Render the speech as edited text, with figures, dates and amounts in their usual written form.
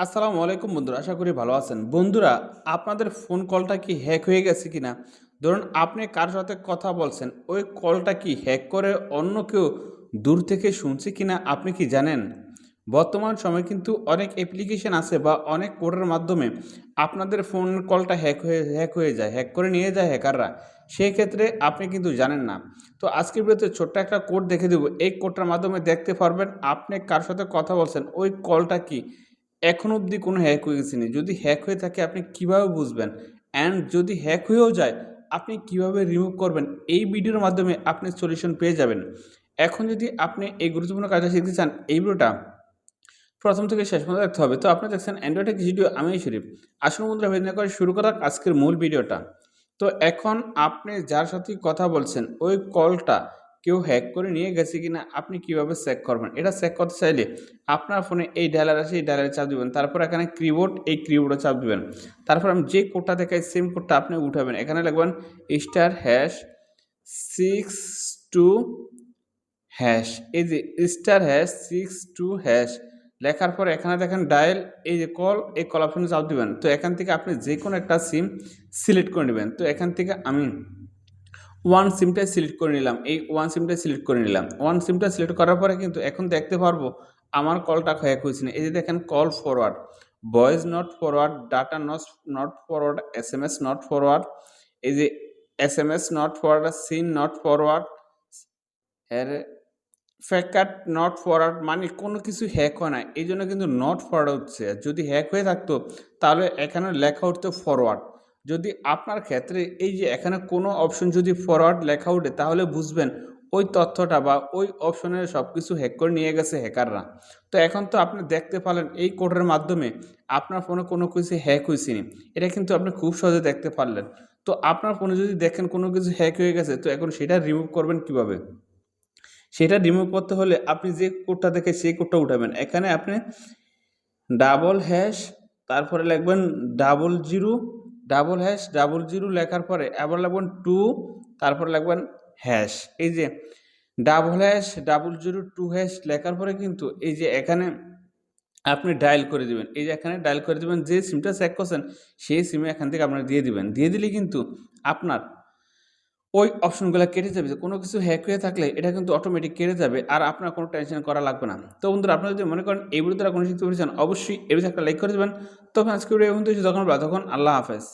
আসসালামু আলাইকুম বন্ধুরা, আশা করি ভালো আছেন। বন্ধুরা, আপনাদের ফোন কলটা কি হ্যাক হয়ে গেছে কিনা? ধরুন আপনি কার সাথে কথা বলছেন, ওই কলটা কি হ্যাক করে অন্য কেউ দূর থেকে শুনছে কিনা আপনি কি জানেন? বর্তমান সময়ে কিন্তু অনেক অ্যাপ্লিকেশন আছে বা অনেক কোডের মাধ্যমে আপনাদের ফোন কলটা হ্যাক হয়ে যায়, হ্যাক করে নিয়ে যায় হ্যাকাররা। সেই ক্ষেত্রে আপনি কিন্তু জানেন না। তো আজকের ভিডিওতে ছোট্ট একটা কোড দেখে দেব। এই কোডটার মাধ্যমে দেখতে পারবেন আপনি কার সাথে কথা বলছেন, ওই কলটা কি এখনো অবধি কোনো হ্যাক হয়ে গেছে নি। যদি হ্যাক হয়ে থাকে আপনি কিভাবে বুঝবেন? অ্যান্ড যদি হ্যাক হয়েও যায় আপনি কিভাবে রিমুভ করবেন? এই ভিডিওর মাধ্যমে আপনি সলিউশন পেয়ে যাবেন। এখন যদি আপনি এই গুরুত্বপূর্ণ কাজটা শিখতে চান, এই ভিডিওটা প্রথম থেকে শেষ পর্যন্ত দেখতে হবে। তো আপনারা দেখছেন অ্যান্ড্রয়েড টেক ভিডিও, আমি শরীফ। আসুন বন্ধুরা, দেরি না করে শুরু করা যাক আজকের মূল ভিডিওটা। তো এখন আপনি যার সাথেই কথা বলছেন, ওই কলটা কেউ হ্যাক করে নিয়ে গেছে কিনা আপনি কিভাবে চেক করবেন? এটা চেক করতে চাইলে আপনার ফোনে এই ডায়ালার আছে, এই ডায়ালারে চাপ দিবেন। তারপর এখানে কিবোর্ড, এই কিবোর্ডে চাপ দিবেন। তারপর আমি যে কোডটা দেখাই সেম কোডটা আপনি উঠাবেন। এখানে লিখবেন *62# এই যে *62# লেখার পরে এখানে দেখেন ডায়াল, এই যে কল, এই কল অপশনে চাপ দিবেন। তো এখান থেকে আপনি যে কোনো একটা সিম সিলেক্ট করে নেবেন। তো এখান থেকে আমি ওয়ান সিমটাই সিলেক্ট করে নিলাম। এই ওয়ান সিমটাই সিলেক্ট করে নিলাম। ওয়ান সিমটা সিলেক্ট করার পরে কিন্তু এখন দেখতে পারবো আমার কলটা হ্যাক হয়েছে না। এই যে দেখেন call forward, voice not forward, data not forward, SMS not forward, এই যে SMS not forward, seen not forward, এর ফ্যাকাট নট ফরওয়ার্ড, মানে কোনো কিছু হ্যাক হয় না। এইজন্য কিন্তু নট ফরওয়ার্ড হচ্ছে। যদি হ্যাক হয়ে থাকতো তাহলে এখানে লেখা উঠতো ফরওয়ার্ড। যদি আপনার ক্ষেত্রে এই যে এখানে কোনো অপশন যদি ফরওয়ার্ড লেখা উঠে তাহলে বুঝবেন ওই তথ্যটা বা ওই অপশনের সবকিছু হ্যাক করে নিয়ে গেছে হ্যাকাররা। তো এখন তো আপনি দেখতে পারলেন এই কোডের মাধ্যমে আপনার ফোনে কোনো কিছু হ্যাক হয়েছে নি। এটা কিন্তু আপনি খুব সহজে দেখতে পারলেন। তো আপনার ফোনে যদি দেখেন কোনো কিছু হ্যাক হয়ে গেছে, তো এখন সেটা রিমুভ করবেন কিভাবে? সেটা রিমুভ করতে হলে আপনি যে কোডটা দেখে সেই কোডটা উঠাবেন। এখানে আপনি ডাবল হ্যাশ, তারপরে লিখবেন 00, লেখার পরে আবার লিখবেন 2, তারপরে লিখবেন হ্যাশ। এই যে #0002# লেখার পরে কিন্তু এই যে এখানে আপনি ডায়াল করে দিবেন। এই যে এখানে ডায়াল করে দিবেন, যে সিমটা চেক করছেন সেই সিমে এখান থেকে আপনারা দিয়ে দিবেন। দিয়ে দিলে কিন্তু আপনার ওই অপশনগুলা কেটে যাবে। যে কোনো কিছু হ্যাক হয়ে থাকলে এটা কিন্তু অটোমেটিক কেটে যাবে। আর আপনার কোনো টেনশন করা লাগবে না। তো বন্ধুরা, আপনারা যদি মনে করেন এই ভিডিও দ্বারা কোনো শিখতে পেরেছেন, অবশ্যই এই ভিডিওতে একটা লাইক করে দিবেন। তখন আজকের ভিডিও এই পর্যন্তই। যখন আল্লাহ হাফেজ।